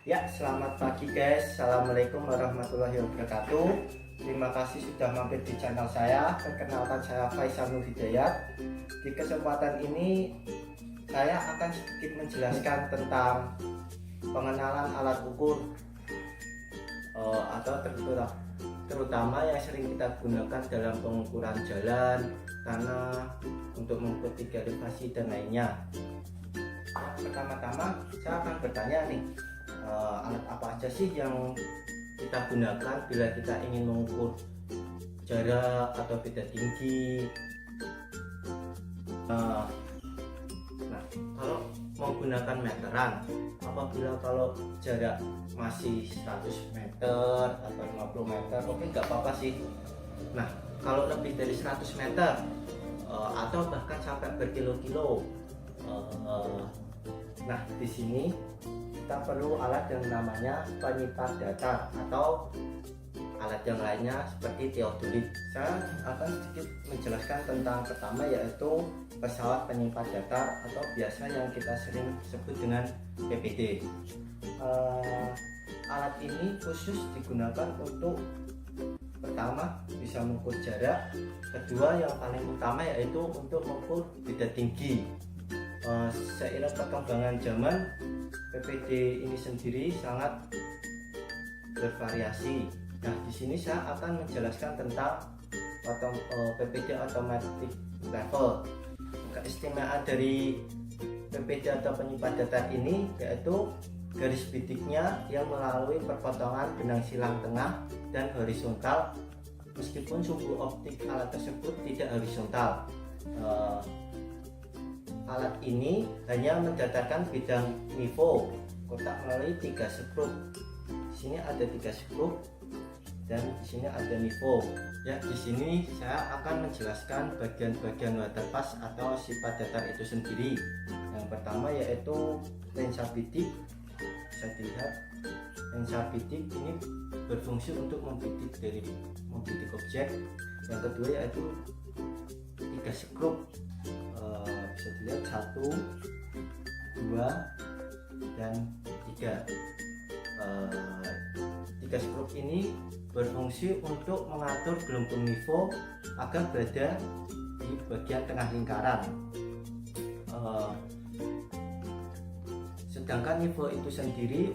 Ya, selamat pagi guys. Assalamualaikum warahmatullahi wabarakatuh. Terima kasih sudah mampir di channel saya. Perkenalkan, saya Faisal Nur Hidayat. Di kesempatan ini saya akan sedikit menjelaskan tentang pengenalan alat ukur atau terutama yang sering kita gunakan dalam pengukuran jalan, tanah, untuk mengukur tiga elevasi dan lainnya. Pertama-tama saya akan bertanya nih, alat apa aja sih yang kita gunakan bila kita ingin mengukur jarak atau beda tinggi. Nah, kalau menggunakan meteran, apabila kalau jarak masih 100 meter atau 50 meter, oke, nggak apa-apa sih. Nah, kalau lebih dari 100 meter atau bahkan sampai berkilo-kilo, nah di sini kita perlu alat yang namanya penyipat datar atau alat yang lainnya seperti teodolit. Saya akan sedikit menjelaskan tentang pertama, yaitu pesawat penyipat datar atau biasa yang kita sering sebut dengan PPD. Alat ini khusus digunakan untuk pertama bisa mengukur jarak, kedua yang paling utama yaitu untuk mengukur beda tinggi. Seiring perkembangan zaman, PPD ini sendiri sangat bervariasi. Nah, di sini saya akan menjelaskan tentang PPD automatic level. Keistimewaan dari PPD atau penyipat datar ini yaitu garis bidiknya yang melalui perpotongan benang silang tengah dan horizontal, meskipun sumbu optik alat tersebut tidak horizontal. Alat ini hanya mendatarkan bidang nivå kotak melalui 3 skrup. Di sini ada 3 skrup dan di sini ada nivå. Ya, di sini saya akan menjelaskan bagian-bagian waterpass atau sifat datar itu sendiri. Yang pertama yaitu lensa bidik. Bisa dilihat, lensa bidik ini berfungsi untuk membidik objek. Yang kedua yaitu 3 skrup. Bisa dilihat 1, 2, dan 3. 3 skrup ini berfungsi untuk mengatur gelembung nivå agar berada di bagian tengah lingkaran. Sedangkan nivå itu sendiri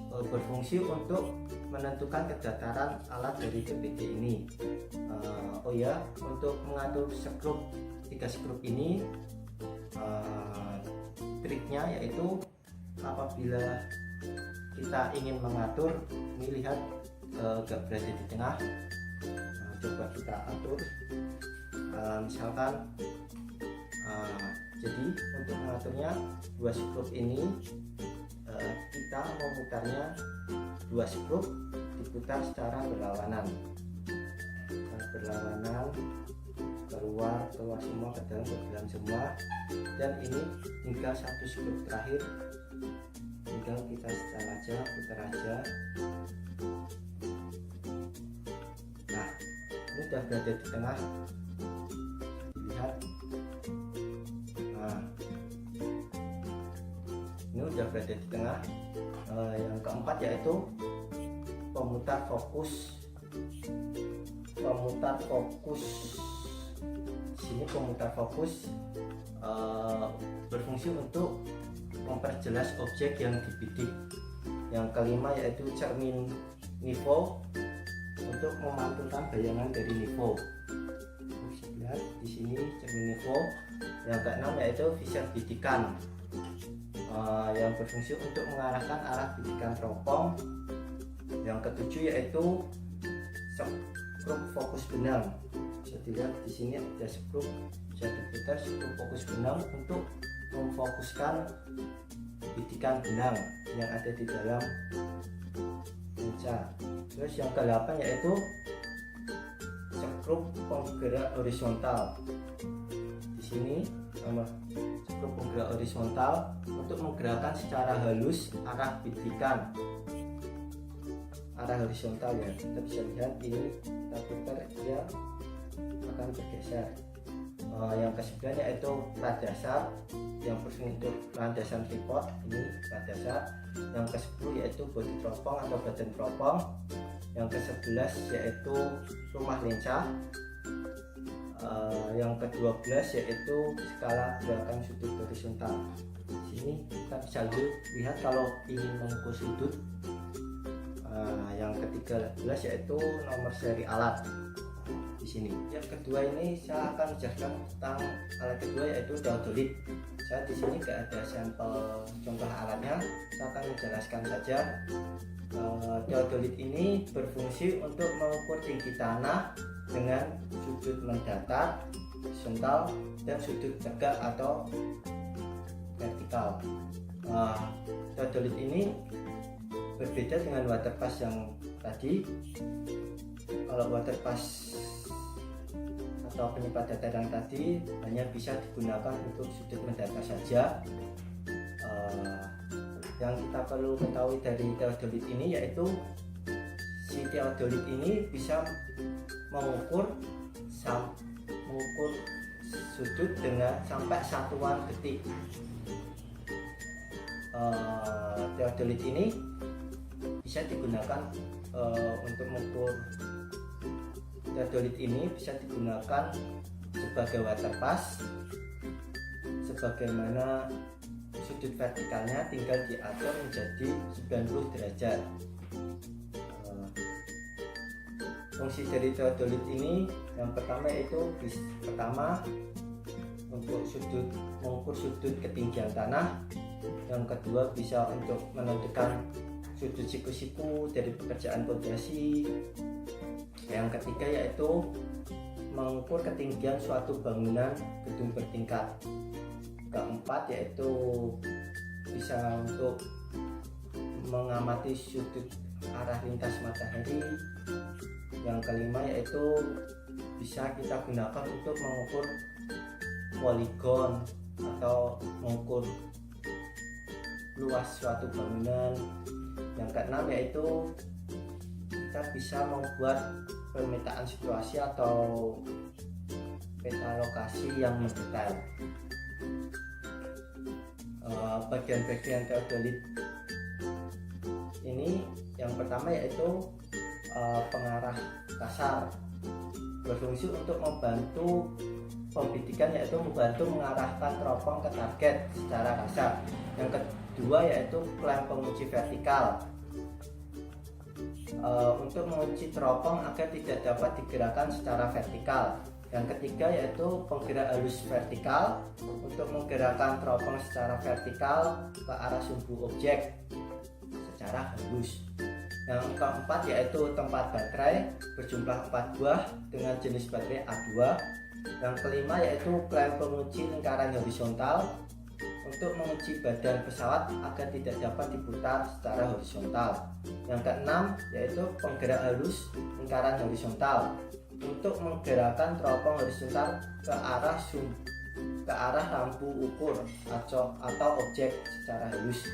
berfungsi untuk menentukan kedataran alat dari PPD ini. Oh ya, untuk mengatur skrup 3 skrup ini, triknya yaitu apabila kita ingin mengatur, ini lihat gak berada di tengah. Coba kita atur, misalkan jadi untuk mengaturnya 2 skrup ini, kita memutarnya 2 skrup diputar secara berlawanan, keluar semua, ke dalam semua, dan ini hingga 1 skrup terakhir tinggal kita setel aja, putar aja. Nah, ini sudah berada di tengah, lihat. Nah, ini sudah berada di tengah. Yang keempat yaitu pemutar fokus. Sini pemutar fokus berfungsi untuk memperjelas objek yang dibidik. Yang kelima yaitu cermin nivå untuk memantulkan bayangan dari nivå. Bisa lihat di sini cermin nivå. Yang keenam yaitu visor bidikan, yang berfungsi untuk mengarahkan arah bidikan teropong. Yang ketujuh yaitu skrup fokus benang. Bisa dilihat di sini ada skrup, bisa diputar skrup fokus benang untuk memfokuskan bidikan benang yang ada di dalam lensa. Terus yang ke-8 yaitu skrup penggerak horizontal. Di sini sama skrup penggerak horizontal untuk menggerakkan secara halus arah bidikan, arah horizontal ya. Kita bisa lihat ini, kita putar dia akan bergeser. Yang ke-9 yaitu plat dasar, yang berfungsi untuk landasan tripod. Ini plat dasar. Yang ke-10 yaitu bodi teropong atau badan teropong. Yang ke-11 yaitu rumah lensa. Yang ke-12 yaitu skala gerakan sudut horizontal. Di sini kita bisa lihat kalau ingin mengukur sudut. Yang ke-13 yaitu nomor seri alat di sini. Yang kedua ini saya akan menjelaskan tentang alat kedua yaitu theodolit. Saya di sini gak ada sampel contoh alatnya, saya akan menjelaskan saja. Theodolit ini berfungsi untuk mengukur tinggi tanah dengan sudut mendatar, horizontal, dan sudut tegak atau vertikal. Theodolit ini berbeda dengan waterpass yang tadi. Kalau waterpass atau penyepat datar yang tadi hanya bisa digunakan untuk sudut mendatar saja. Yang kita perlu ketahui dari theodolit ini yaitu si theodolit ini bisa mengukur sudut dengan sampai satuan detik. Theodolit ini bisa digunakan untuk mengukur. Theodolit ini bisa digunakan sebagai waterpass, sebagaimana sudut vertikalnya tinggal diatur menjadi 90 derajat. Fungsi dari theodolit ini yang pertama yaitu untuk mengukur sudut ketinggian tanah. Yang kedua bisa untuk menentukan sudut siku-siku dari pekerjaan fondasi. Yang ketiga yaitu mengukur ketinggian suatu bangunan gedung bertingkat. Keempat yaitu bisa untuk mengamati sudut arah lintas matahari. Yang kelima yaitu bisa kita gunakan untuk mengukur poligon atau mengukur luas suatu bangunan. Yang keenam yaitu kita bisa membuat pemetaan situasi atau peta lokasi yang mendetail. Bagian-bagian theodolit ini yang pertama yaitu pengarah kasar, berfungsi untuk membantu pembidikan, yaitu membantu mengarahkan teropong ke target secara kasar. Yang kedua yaitu klem penguji vertikal, untuk menguji teropong agar tidak dapat digerakkan secara vertikal. Yang ketiga yaitu penggerak halus vertikal, untuk menggerakkan teropong secara vertikal ke arah sumbu objek secara halus. Yang keempat yaitu tempat baterai berjumlah 4 buah dengan jenis baterai A2. Yang kelima yaitu klem penguji lingkaran horizontal, untuk menguji badan pesawat agar tidak dapat diputar secara horizontal. Yang keenam yaitu penggerak halus lingkaran horizontal, untuk menggerakkan teropong horizontal ke arah lampu ukur atau objek secara halus.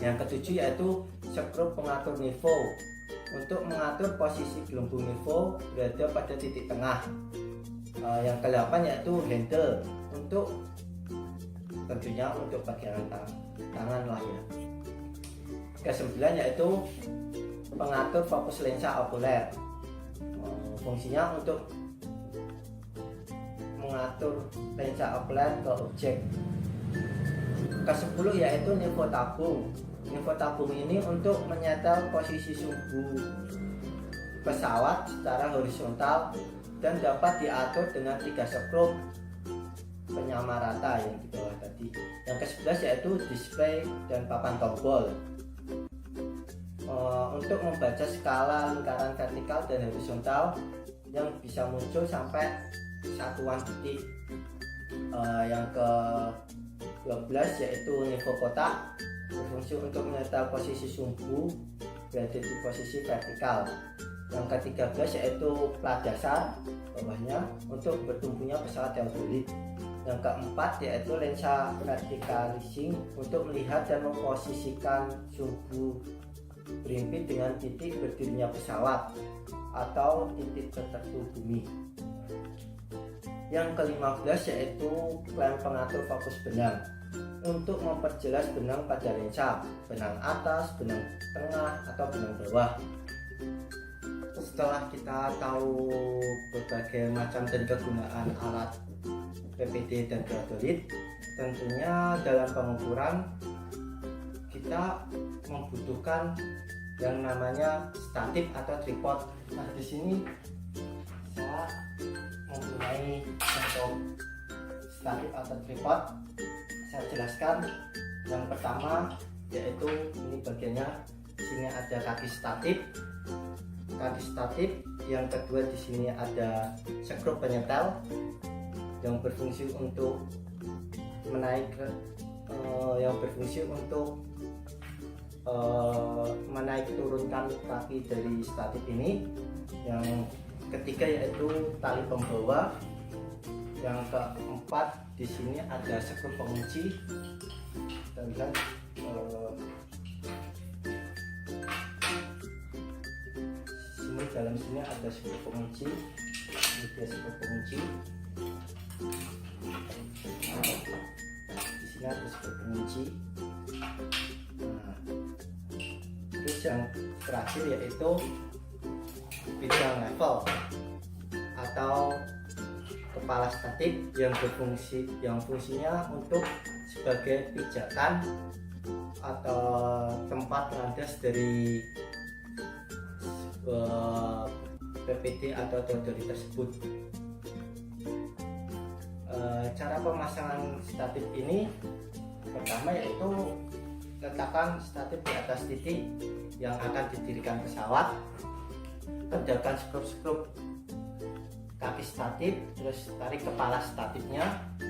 Yang ketujuh yaitu skrup pengatur nivå, untuk mengatur posisi gelembung nivå berada pada titik tengah. Yang ke-8 yaitu handle, untuk tentunya untuk bagian tangan lah ya. Ke-9 yaitu pengatur fokus lensa okuler, fungsinya untuk mengatur lensa okuler ke objek. Ke-10 yaitu nivå tabung. Nivå tabung ini untuk menyetel posisi sumbu pesawat secara horizontal dan dapat diatur dengan 3 skrup penyama rata yang di bawah tadi. Yang ke-11 yaitu display dan papan tombol, untuk membaca skala lingkaran vertikal dan horizontal yang bisa muncul sampai satuan detik. Yang ke-12 yaitu nivå kotak, berfungsi untuk menyetel posisi sumbu berada di posisi vertikal. Yang ke-13 yaitu plat dasar bawahnya, untuk bertumbuhnya pesawat theodolit. Yang keempat yaitu lensa verticalizing, untuk melihat dan memposisikan sumbu berimpit dengan titik berdirinya pesawat atau titik tertentu bumi. Yang ke-15 yaitu klem pengatur fokus benang, untuk memperjelas benang pada lensa, benang atas, benang tengah, atau benang bawah. Setelah kita tahu berbagai macam dan kegunaan alat PPD dan teodolit, tentunya dalam pengukuran kita membutuhkan yang namanya statif atau tripod. Nah, di sini saya mempunyai untuk statif atau tripod. Saya jelaskan. Yang pertama yaitu ini bagiannya, di sini ada kaki statif. Yang kedua di sini ada skrup penyetel yang berfungsi untuk menaik turunkan kaki dari statif ini. Yang ketiga yaitu tali pembawa. Yang keempat di sini ada skrup pengunci. Kita lihat dalam sini ada skrup pengunci. Ini dia skrup pengunci. Di sini ada skrup pengunci. Nah, terus yang terakhir yaitu bidang level atau kepala statif yang fungsinya untuk sebagai pijakan atau tempat landas dari PPD atau teodolit tersebut. Cara pemasangan statif ini pertama yaitu letakkan statif di atas titik yang akan didirikan pesawat, kerjakan skrup kaki statif, terus tarik kepala statifnya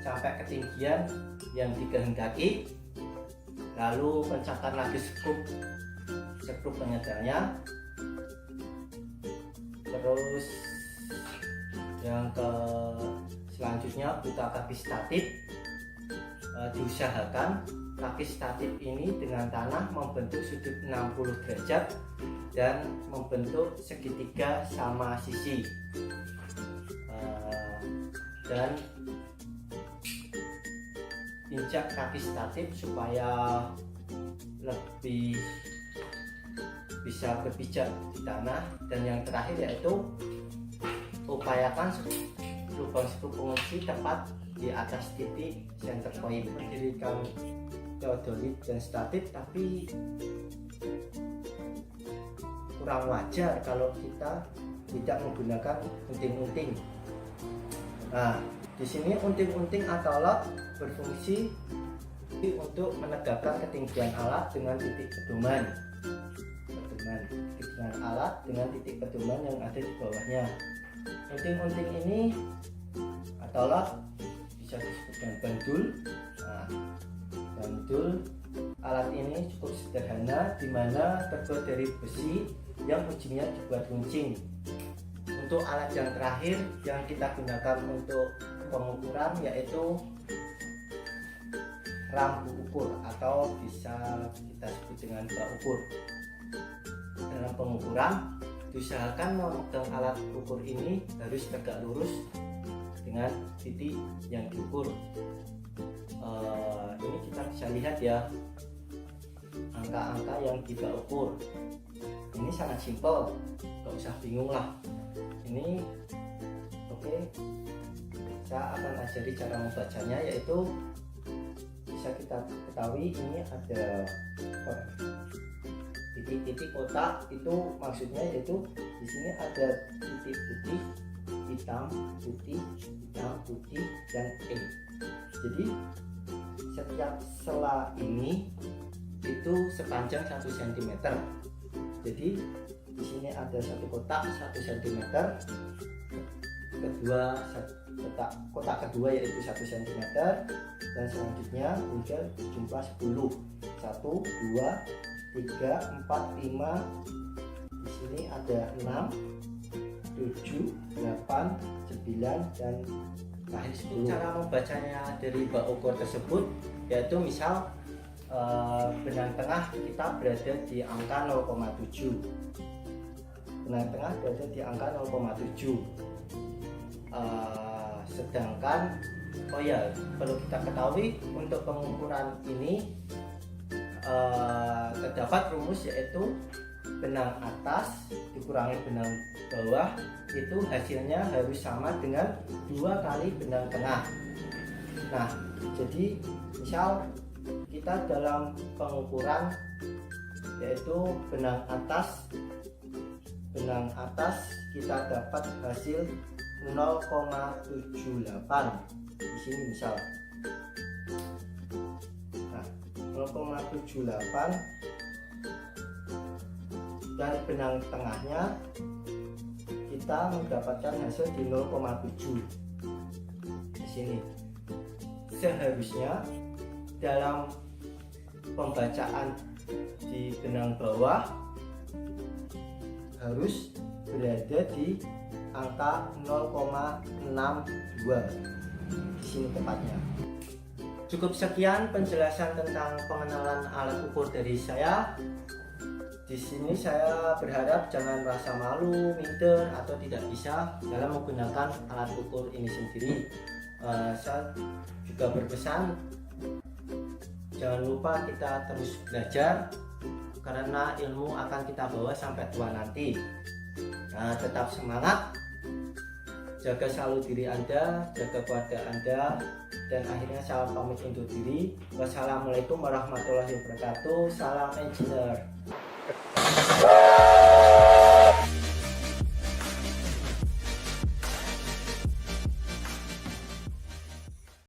sampai ketinggian yang dikehendaki, lalu pencetkan lagi skrup penyetelnya. Terus yang selanjutnya buka kaki statif. Diusahakan kaki statif ini dengan tanah membentuk sudut 60 derajat dan membentuk segitiga sama sisi, dan injak kaki statif supaya lebih bisa berpijak di tanah. Dan yang terakhir yaitu upayakan lubang skrup pengunci tepat di atas titik center point. Mendirikan teodolit dan statif, tapi kurang wajar kalau kita tidak menggunakan unting-unting. Nah, di sini unting-unting atau lock berfungsi untuk menegakkan ketinggian alat dengan titik pedoman. Ketinggian alat dengan titik pedoman yang ada di bawahnya. Unting-unting ini atau lock bisa disebut dengan bandul. Nah, bandul alat ini cukup sederhana, di mana terbuat dari besi yang ujungnya dibuat runcing. Untuk alat yang terakhir yang kita gunakan untuk pengukuran yaitu rambu ukur atau bisa kita sebut dengan bak ukur. Dalam pengukuran diusahakan memegang alat ukur ini harus tegak lurus dengan titik yang diukur. Ini kita bisa lihat ya angka-angka yang kita ukur. Ini sangat simpel, gak usah bingung lah. Ini oke. Saya akan ajari cara membacanya, yaitu bisa kita ketahui ini ada titik-titik kotak. Itu maksudnya yaitu di sini ada titik-titik hitam, putih, hitam, putih, dan E. Jadi setiap sela ini itu sepanjang 1 cm. Jadi di sini ada satu kotak 1 cm, kotak kedua yaitu 1 cm, dan selanjutnya hingga jumlah 10. 1, 2, 3, 4, 5. Di sini ada 6, 7, 8, 9, dan terakhir 10. Cara membacanya dari bak ukur tersebut yaitu misal benang tengah kita berada di angka 0,7. Benang tengah berada di angka 0,7. Sedangkan Oh ya, perlu kita ketahui untuk pengukuran ini terdapat rumus, yaitu benang atas dikurangi benang bawah itu hasilnya harus sama dengan 2 kali benang tengah. Nah, jadi misal kita dalam pengukuran yaitu benang atas kita dapat hasil 0,78 di sini misal. Nah, 0,78 dan benang tengahnya kita mendapatkan hasil di 0,7 di sini. Seharusnya dalam pembacaan di benang bawah harus berada di angka 0,62 di sini tepatnya. Cukup sekian penjelasan tentang pengenalan alat ukur dari saya. Di sini saya berharap jangan merasa malu, minder, atau tidak bisa dalam menggunakan alat ukur ini sendiri. Saya juga berpesan jangan lupa kita terus belajar, karena ilmu akan kita bawa sampai tua nanti. Nah, tetap semangat, jaga selalu diri Anda, jaga keluarga Anda, dan akhirnya saya pamit undur diri. Wassalamualaikum warahmatullahi wabarakatuh. Salam engineer.